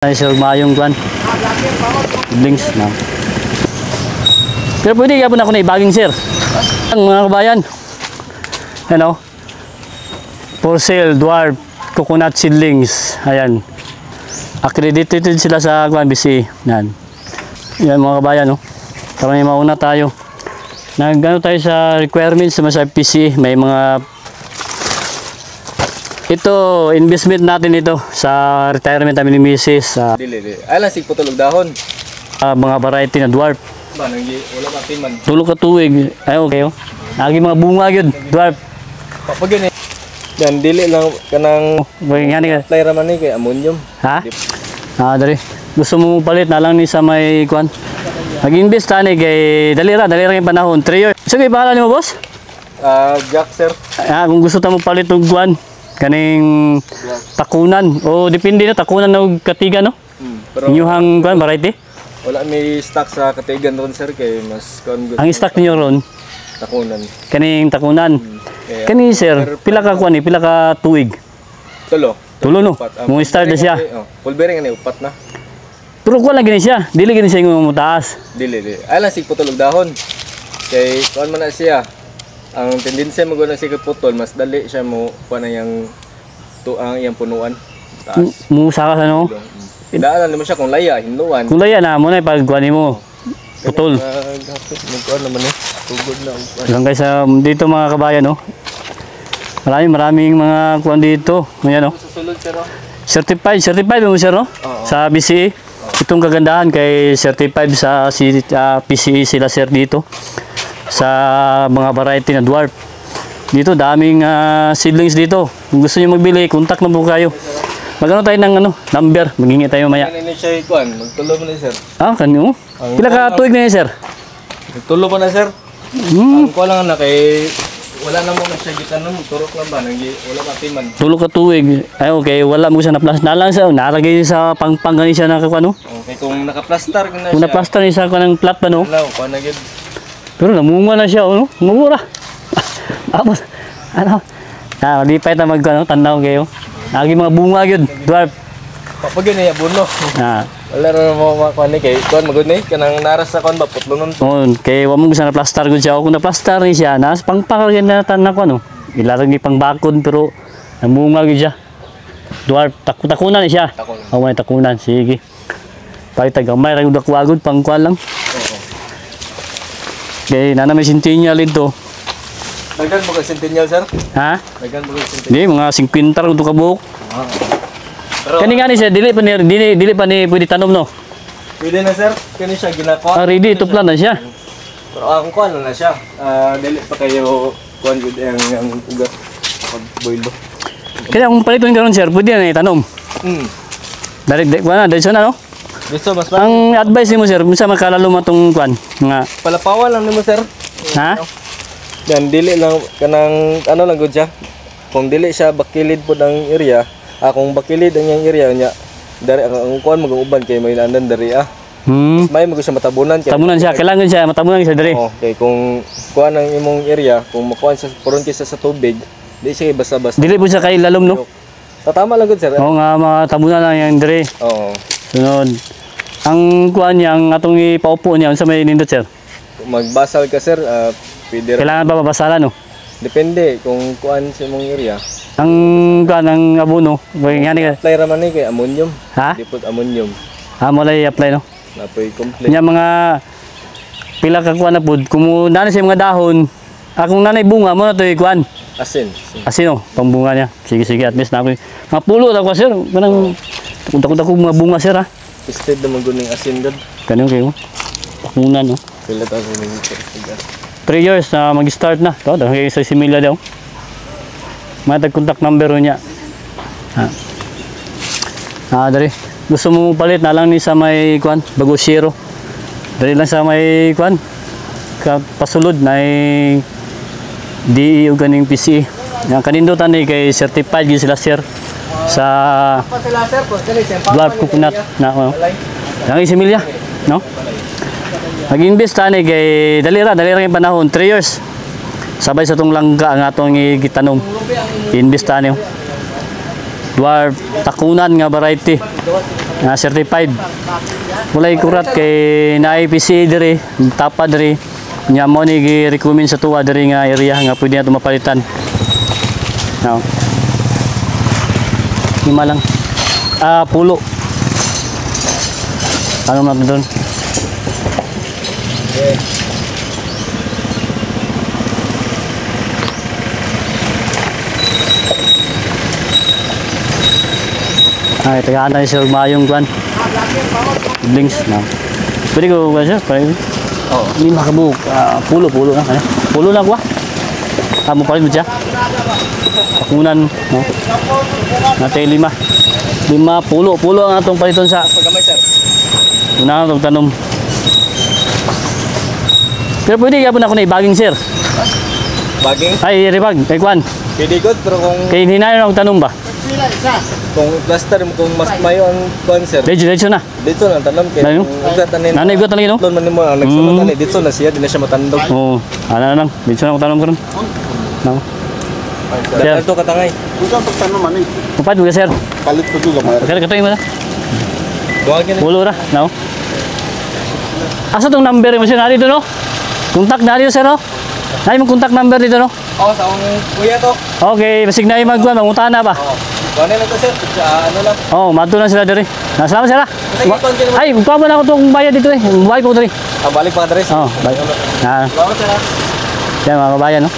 Ay sir, mayong kwan. Links na. Pero pwede yapon ako na ibaging sir. Ang mga kabayan. Ano? For sale, dwarf coconut seedlings. Ayan. Accredited sila sa kwan BC. Yan. Yan mga kabayan, no. Para may mauna tayo. Nagano tayo sa requirements sa PCE, may mga ito, investment natin ito sa retirement namin ni Mrs. Dili. Alam, sigputulog dahon. Mga variety na dwarf. Ba, wala pa timan. Tulog ka tuwig. Ay, okay, oh. Lagi mga bunga yun, dwarf. Kapag yun eh. Yan, dili lang kanang play raman eh, kay ammonium. Ha? Dari. Gusto mo palit na lang ni sa may kwan. Mag-invest tani kay dalira yung panahon. 3 years. Sige, pangalan mo, boss? Jack, sir. Kung gusto ta mo palit og kwan, kaning takunan o depende na takunan og katiga no. Pero inyong kwan variety. Wala may stock sa katigan ron sir kay mas Ang stock niyo ron takunan. Kaning takunan. Kani sir, pila ka kwan pila ka tuig? Tulo no. Mo start na siya. Full bearing ani upat na. Pero ko lang gani siya. Dili gani siya mo taas. Dili. Ay lang sigputulog dahon. Kay kuan man na siya. Ang tendency mo guna siya putol, mas dali siya mo kuan yang ang iyang punuan. Taas. Musa ka ano? Daanan mo siya kung laya, hinluan. Kung laya na mo na pag kuan mo. Putol. Magkuan naman eh. Tugod na. Hanggang guys dito mga kabayan no. Maraming mga kuan dito. Ayan no. Susulod sir. Certified mo sir no? Sa BCE. Itong kagandahan kay certified sa PCE sila sir dito. Sa mga variety na dwarf. Dito daming seedlings dito. Kung gusto niyo magbili, contact na po kayo. Magano tayo ng number, maghingi tayo maya. Kanina siya kuan, magtulo mo na sir. Kanino? Pila ka tuig na yun, sir? Magtulo pa na sir. Ang kuan lang na kay wala na mo na siya gitan mo, turok lang ba wala pa timan. Tulo ka tuig. Ay okay, wala mo siya na plus. Nalang siya, naragay sa pangpang gani siya na ano? Okay, kung naka-plaster ka na siya. Kung na-plaster ni sa kanang plat pa no. Wala, kuan na gid. Pero namunga na siya, no? Mumura. Tapos, lipay na tanaw kayo. Lagi mga bunga yun, dwarf. Kapag yun ay abuno. Wala na mo makuha ni kay kuan magod ni kanang naras sa kuan ba putlonon. Kay wa mo gusto na plaster gud siya. Kung na-plaster ni siya, nas pangpakal na tanan ko no. Ilarag ni pang bakod pero namunga gud siya. Dwarf takunan ni siya. May takunan, sige. Pakita gamay ra gud ako pang kuan lang. Kaya nana may centennial ito. Daghan mo kay centennial sir? Ha? Daghan mo kay centennial. Di mga 50 ra ito ka buok. Kani nga ni siya dili pa ni pwede tanom no. Pwede na sir. Kani siya ginako. Ready ito plan na siya. Pero ang kuan na siya. Dili pa kayo kuan gud ang ugat. Pag boil do. Kaya kung paliton karon sir, pwede na itanom. Direct kuan na, diretso na no. Gusto mas ang advice nimo sir, unsa makalalo matong kuan nga palapawan lang nimo sir. Ha? Yan dili lang kanang ano lang gud siya. Kung dili siya bakilid pod ang area, kung bakilid ang yang area nya, dari ang kuan mag-uban kay may landan dari may mo siya matabunan kay. Tabunan siya, kailangan siya matabunan siya diri. Okay, kung kuan ang imong area, kung makuan sa puron kisa sa tubig, di siya basta-basta. Dili po siya kay lalom no. Tatama lang gud sir. Oo nga matabunan lang yang diri. Oo. Sunod. Ang kuan niya, ang atong ipaupo niya, unsa may nindot sir? Magbasal ka sir, pwede. Kailangan ba mabasalan no? Depende kung kuan sa imong area. Ang kuan ang abono, ngani ka. Apply ra man ni kay ammonium. Ha? Dipot ammonium. Mo lay apply no? Napoy complete. Nya mga pila ka kuan na pud, kung nanay sa mga dahon, akong nanay bunga mo na to kuan. Asin. Asin no, pambunga niya. Sige at least na ako. Mga pulo ta ko sir, kanang kunta ko mga bunga sir ha. Tested naman guning asin gud. Kanino kayo? Pakunan no. Pila ta sa ning tigas. 3 years na mag-start na. To, dahil sa similya daw. May contact number niya. Dari. Gusto mo palit na lang ni sa may kuan, bago zero. Dari lang sa may kuan. Pasulod na DE o ganing PCE. Yang kanindutan ni kay certified gyud sila sir sa dwarf coconut na ang similya no. Nag-invest tani kay dalira yung panahon 3 years. Sabay sa tong langga ang atong gitanom. Invest tani. Dwarf takunan nga variety. certified. Walay kurat kay na IPC diri, tapa diri. Nya mo ni gi-recommend sa tuwa diri nga area nga pwede nato mapalitan. Now. Lima lang. Pulo. Ano natin doon? Ay, tagaan tayo sa mayong kwan. Links na. Pwede ko ba siya? Oo. Lima kabuk. Pulo na. Ano? Pulo lang kwa. Mo palit mo siya. Pakunan. No? Natin lima. Pulo ang atong paliton sa Pagamay sir. una ang tanom. Pero pwede yapon ako na ibaging sir. Baging. Ay, ribag. Kay kwan. Pwede good pero kung Kay hinayon ako tanom ba? cluster mo kung mas mayo ang kuan sir. Diretso na. Dito na tanam kay Ano? ugat anin. Nanay ugat lang yun, no? Doon man mo ang nagsulot ani dito na siya di na siya matandog. Oo. Ano na lang. Diretso na ako tanom ko ron. No. Dahil to katangay. Bukan pagtanong man eh. Kupad mo ka sir. Palit ko juga mayroon. Kaya katoy mo na. Duwagin na. Pulo ra. No. Asa tong number mo sir? Dito no? Kontak na dito sir no? Nai mo contact number dito no? Oh, sa akong kuya to. Okay, basig na magkuan mangutana ba? Oh. Kunin lang to sir. Ano lang. Oh, madto na sila diri. Salamat sir. Ay, kuha mo na ako tong bayad dito eh. Buhay ko diri. Balik pa address. Oh, bye. Salamat sir. Yan mga kabayan, no?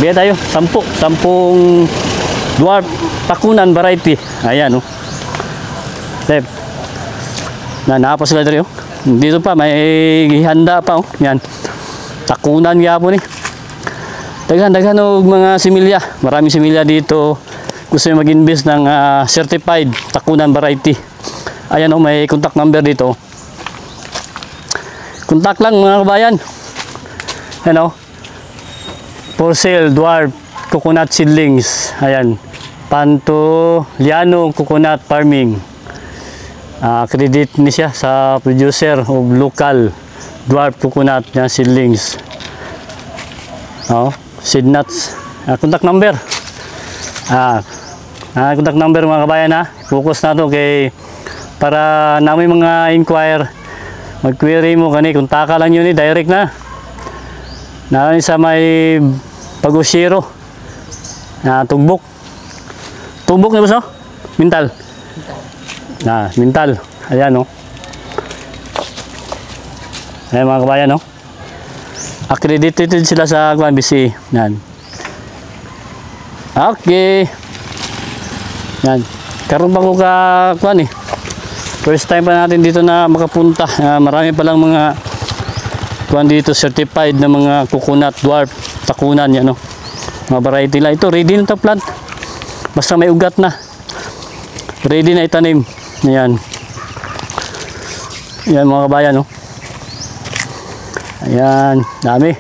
Bigyan tayo, 10 dwarf takunan variety. Ayan, no? Step. Napos sila dito, oh. Dito pa, may handa pa, oh. Yan. Takunan nga po, ni. Daghan og mga similya. Maraming similya dito. Gusto nyo mag-invest ng certified takunan variety. Ayan, oh, may contact number dito. Contact lang mga kabayan. Yan, oh. For sale, dwarf, coconut seedlings. Ayan. Pantoliano coconut farming. Credit ni siya sa producer of local dwarf coconut na seedlings. Oh, seed nuts. Contact number. Contact number mga kabayan ha. Focus na to kay para namin mga inquire. Mag-query mo kani, kontaka lang yun direct na. Narin sa may Pagosiro na tugbok na ba so? Mintal mintal ayan no. Ayan mga kabayan no, accredited sila sa BC yan. Okay yan, karoon ba ko ka kuan eh, first time pa natin dito na makapunta. Marami palang mga kuan dito certified na mga coconut dwarf takunan yan no, mga variety lang ito. Ready na ito plant, basta may ugat na, ready na itanim. Ayan yan mga kabayan no. Ayan, dami.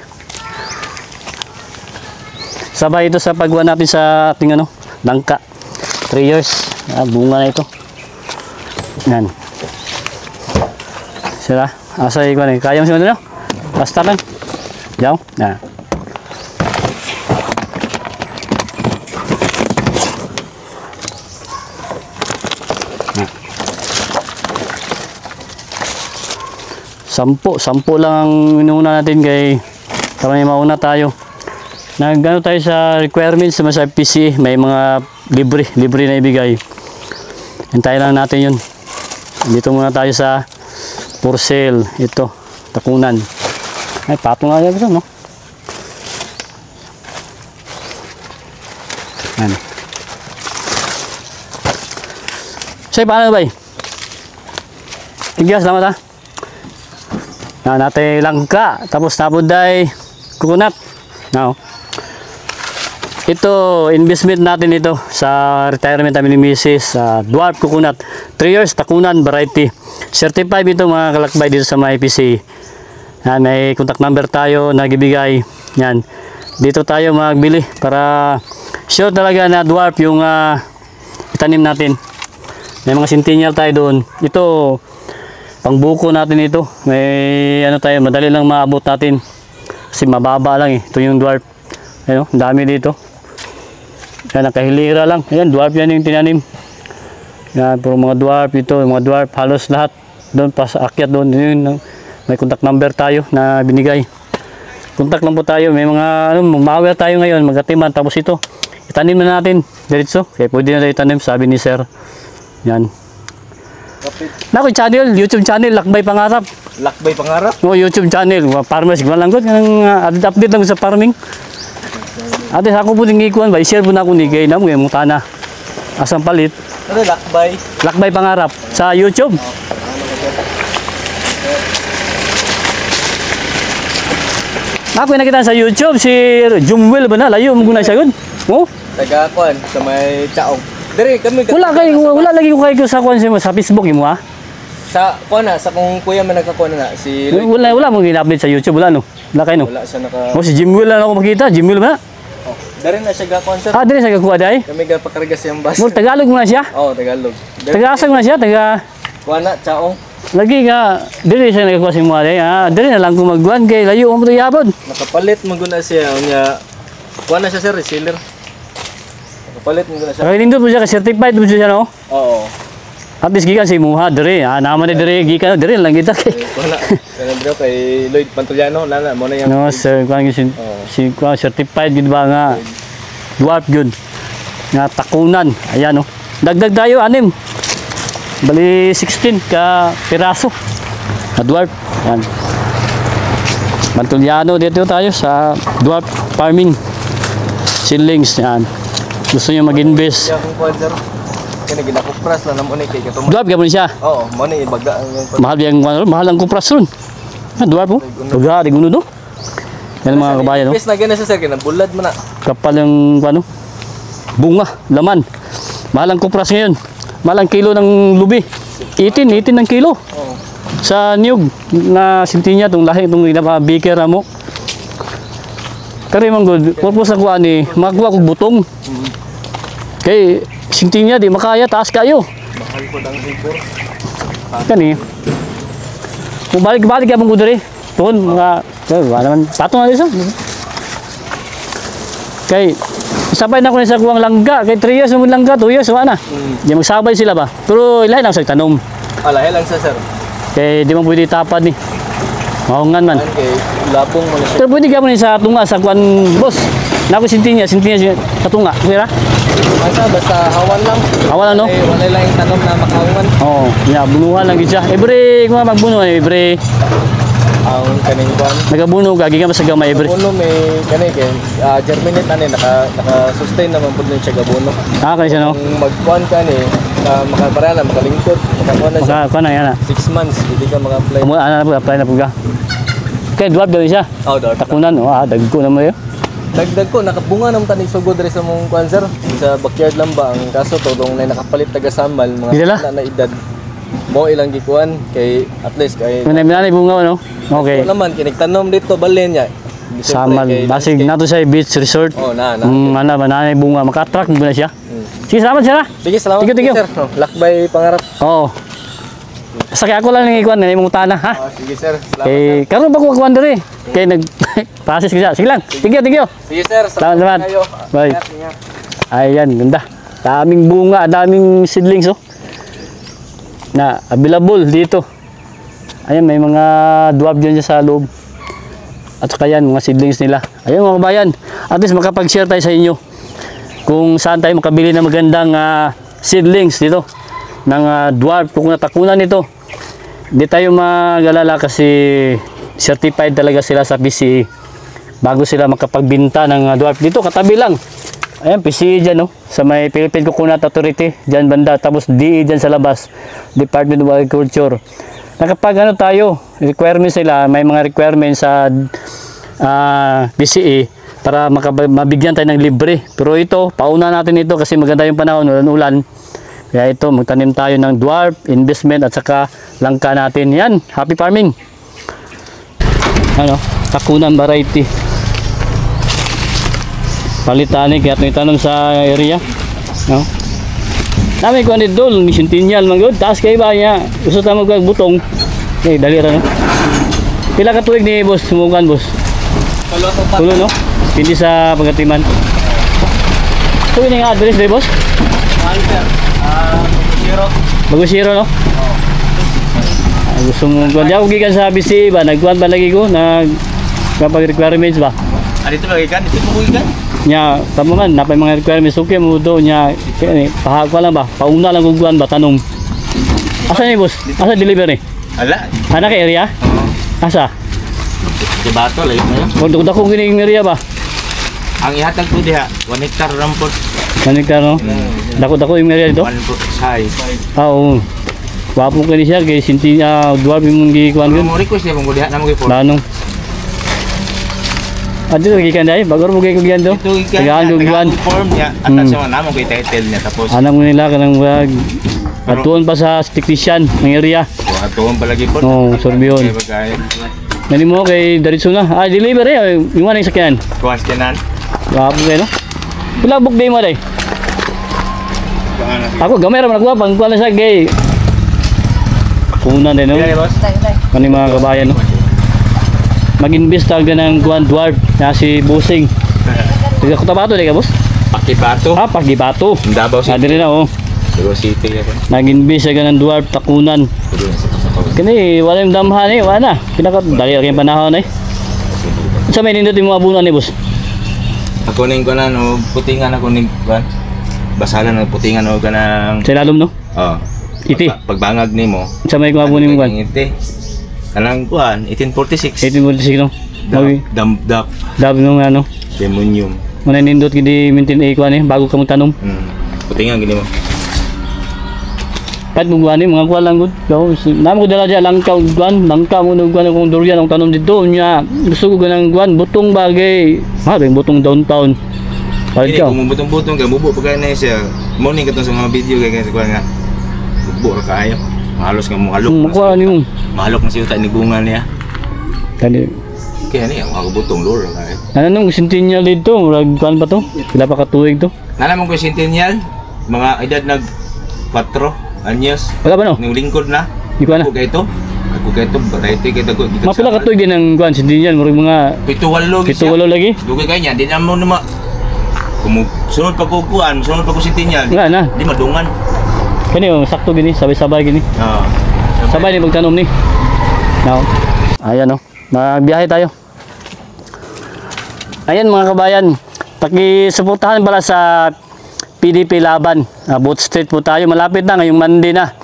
Sabay ito sa pagwa natin sa ating ano, langka 3 years. Bunga na ito. Yan sila asay ko na kaya mo siya no? Basta lang yaw na. Sampo lang ang inuna natin kay para may mauna tayo. Nagano tayo sa requirements sa PC, may mga libre na ibigay. Hintayin lang natin yun. Dito muna tayo sa for sale. Ito, takunan. Ay, patong nga yan ito, no? Yan. Say, paano ba? Tigyan, salamat ha. Na natin langka, tapos nabuday coconut. Now, ito investment natin ito sa retirement namin ni Mrs. Dwarf coconut 3 years takunan variety certified ito mga kalakbay dito sa mga IPC. Yan, may contact number tayo nagibigay. Yan, dito tayo magbili para sure talaga na dwarf yung itanim natin. May mga centennial tayo doon. Ito pangbuko natin ito. May ano tayo, madali lang maabot natin. Kasi mababa lang eh. Ito yung dwarf. Ayun, dami dito. Yan, nakahilira lang. Ayan, dwarf yan yung tinanim. Yan, puro mga dwarf ito, mga dwarf, halos lahat. Doon pa sa akyat doon, yun, may contact number tayo na binigay. Contact lang po tayo, may mga, mawer tayo ngayon, magatiman, tapos ito, itanim na natin, diretso. Kaya pwede na tayo itanim, sabi ni sir. Yan. Naku, channel, YouTube channel, Lakbay Pangarap. Lakbay Pangarap. No, YouTube channel, farmers, malanggot, update lang sa farming. Ate, ako po din ikuan ba, i-share po na ako ni Gay na, mga mutana. Asang palit. Ano, Lakbay? Lakbay Pangarap sa YouTube. Ako nakita sa YouTube si Jumwell ba na layo mo na siya gun. Oh, Taga-kuan sa may Chaong. Dire kami wala lagi ko kayo sa kuan sa Facebook mo ha. sa kuan na sa kung kuya man nagkakuan na si Lloyd. Wala mo gina-update sa YouTube wala no. Wala kayo no. Wala siya naka Oh, si Jumwell lang ako makita, Jumwell ba? oh, dire na siya gakuan sir. Ah, dire sa kuha dai. Kami gapakarga siyang bus. Mo Tagalog mo na siya. Oh, Tagalog. Taga-asa mo na siya, taga Kuan na Chaong. lagi nga dire siya nagkuha si mo dai. Ah, dire na lang ko magguan kay layo mo to yabod. Nakapalit maguna siya unya. Kuan na siya sir, reseller. Nakapalit maguna siya. Kaya nindot mo siya ka certified mo siya no. Oo. At least gikan si Muha dire. Ah, naman ni dire gikan dire lang kita kay. Kuan na. Kana dito kay Lloyd Pantuliano, lana mo na yang No, sir, kuan si kuan certified gid ba nga dwarf gyud. Nga takunan. Ayan oh. Dagdag tayo anim. Bali 16 ka piraso. Na dwarf. Ayan. Bantuliano dito tayo sa dwarf farming. Seedlings yan. Gusto niyo mag-invest. siya kung kuan sir. Kani ginakupras lang namo ni kay katong. Dwarf gabon siya. Oo, mo ni ibaga ang Mahal yang mahal ang kompresyon. Ah, dwarf po. Pagka di guno do. Yan mga kabayan no. Pis na gina siya sir kina bulad man na. Kapal yung ano, bunga, laman. Mahal ang kupras ngayon. Mahal ang kilo ng lubi. 18 ng kilo. Oo. Sa niyog na sintinya itong lahi, itong ginapa-baker mo. Kaya man good, purpose na kuha ni, makakuha kong butong. Kay sintinya di makaya, taas kayo. Mahal po ang ibor. Kani. Kung balik-balik ka mong kudiri. Tuon, mga, wala naman, patong na isa. Kay, sabay na ako na sa kuwang langga. Kay 3 years naman langga, 2 years, wala na. Di magsabay sila ba? Pero ilahin ako sa tanom. Alahe lang siya sir. Kay di mo pwede tapad ni. Maungan man. An kay labong mo na siya. Pero pwede ka mo ni sa tunga, sa kuwan, boss. Nako sintinya siya sa tunga. Kira? Basta hawan lang. Hawan lang, no? Ay, wala lang yung tanom na makaungan. Oo, bunuhan lang gid siya. Every, kung magbuno, every, Ang kaning kuan. nagabuno ka, giga sa gamay every. Gabuno may kani kay germinate ani naka-sustain naman pud ni siya gabuno. Ah, kaya siya no? Kung magkuan ka ni makaparala makalingkod, makakuan na siya. Kuha na yan na. 6 months hindi ka maka-apply. Ano na po, apply na po ka. Kaya dwarf daw siya. Oh, dot. Takunan, dagko naman yun. Dagdag ko nakabunga naman tanig sugod diri sa mong kuan sir. Sa backyard lang ba ang kaso tudong na nakapalit taga sambal Dila? mga na edad. Mo ilang gikuan kay at least kay Minay bunga, no? Okay. Wala naman kinigtanom dito balin niya. Samal, basig nato sa beach resort. Oh, na. Ano ba, nanay bunga, maka-attract mo na siya. Sige, salamat siya na. Sige, salamat. Thank you. sir. Oh, Lakbay Pangarap. Oo. Sakay ako lang ng ikuan, nanay mong tana, ha? Sige sir. Salamat. Eh, karon ba ko kuan diri? Kay nag-process ko siya. Sige lang. Thank you. Sige sir. Salamat. kayo. Bye. Ingat, ingat. Ayan, ganda. Daming bunga, daming seedlings, oh. Na available dito. Ayan, may mga dwarf dyan sa loob. At saka yan, mga seedlings nila. Ayan mga kabayan, at least makapag-share tayo sa inyo kung saan tayo makabili ng magandang seedlings dito ng dwarf, kung natakunan nito. Hindi tayo mag-alala kasi certified talaga sila sa PCE bago sila makapagbinta ng dwarf. Dito katabi lang. Ayan, PCE dyan, no? Sa may Philippine Coconut Authority, dyan banda. Tapos DE dyan sa labas, Department of Agriculture. Nakapag tayo, requirements nila, may mga requirements sa PCE para mabigyan tayo ng libre. Pero ito, pauna natin ito kasi maganda yung panahon, ulan-ulan. Kaya ito, magtanim tayo ng dwarf, investment at saka langka natin. Yan, happy farming. Ano, takunan variety. Palitani kaya ito itanong sa area, no? Dami ko ani dol, mission tinyal man gud, taas kay ba niya. Gusto ta magbutong. Eh dali ra no. Pila ka tuig ni boss sumukan boss? Tulo no. Pindi sa pagatiman. Tuwi ni nga address ni boss. Sir. Zero. Bago zero, no? Gusto mo kuan daw gikan sa BC ba nagkuan ba lagi ko kapag requirements ba Dito ba ikan? Dito mo ikan? nya tamo man napay mga requirements okay mo do nya paha ko lang ba pauna lang kung kuan ba tanong asa ni boss asa delivery Ala. ana ka area asa Di bato lagi mo. kung dako gining area ba Ang ihatag ko diha 1 hectare rampot. kanig ka no dako yung area dito 1 size. oo wapo ka ni siya kay sinti dwarf mong gikuan Ano yun mo request niya mong diha na mo kay for. lanong Adi lagi kan dai bagor mo kay kugian do Ito ikan. tagaan kugian Form niya. Atas sa namo kay title niya tapos anak mo nila kanang wag atuon pa sa technician ng area atuon pa lagi po. oh sorbion Kaya pagkain. nani mo kay diretso na delivery yung ano yung sakyan Kuwas kanan. wapo kay no pila book day mo day ako gamay ra man ako pang kuan sa gay kunan din no Iya, boss. kani mga kabayan no mag-invest talaga ng kuan dwarf na si Busing taga Cotabato di ka boss Pakibato. Pagibato Davao City. diri na oh Davao City ako. nag-invest siya ng dwarf takunan kani wala yung damhan wala pinaka dali ra yung panahon sa may nindot yung mga bunan ni boss Ako ning kunan o putingan ako ning kuan. Basalan ng putingan o kanang sa ilalom no oh. iti Pagbangag nimo. sa may mga bunin mo kuan Iti. Kanang kuan 1846. 1846 no Damdap dab nung ano demonium. muna nindot gidi maintain kuan bago ka magtanom Putingan gini mo. kahit mo kuan mga kuan lang gud namo ko dala diya langkaw kuan langkaw mo kuan kung durian ang tanom dito nya gusto ko ganang kuan butong bagay butong downtown Ini ka kung butong-butong ka bubo pagka na siya. Morning katong sa mga video kay kuan nga. Bubo ra kaayo. Mahalos nga mo halok. kuan ni mo Mahalok na siya ni bunga niya. kani Kaya niya mga butong lor kaayo. ano nung centennial dito murag kuan pa to pila pa ka tuig to Nalaman ko centennial mga edad nag 4 anyos wala ba no ning lingkod na. di ko na Ako ito. Ako ito batay ito kay dago. mapila ka tuig din ang kuan centennial murag mga 7-8 pito walo lagi Dugay kay niya di na mo na sunod pa ko kuan, sunod pa ko centennial. wala na Di madungan. kani sakto gini sabay-sabay gini Ah. sabay ni magtanom ni now ayan no magbiyahe tayo ayan mga kabayan pakisuportahan pala sa PDP Laban Boat Street po tayo malapit na ngayong Monday na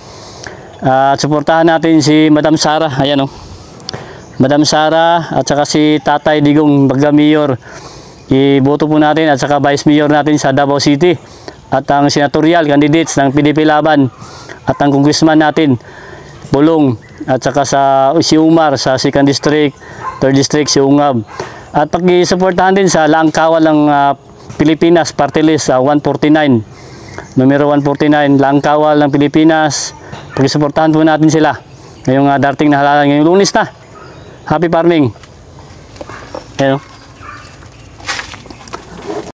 suportahan natin si Madam Sara ayan no Madam Sara at saka si Tatay Digong Baga Mayor iboto po natin at saka Vice Mayor natin sa Davao City at ang senatorial candidates ng PDP Laban at ang congressman natin Bulong at saka si Umar sa 2nd District, 3rd District si Ungab at pag-suportahan din sa Langkawal ng Pilipinas Party List 149 numero 149 Langkawal ng Pilipinas pag-suportahan po natin sila ngayong dating na halalan ngayong Lunes na happy farming. Ayan o.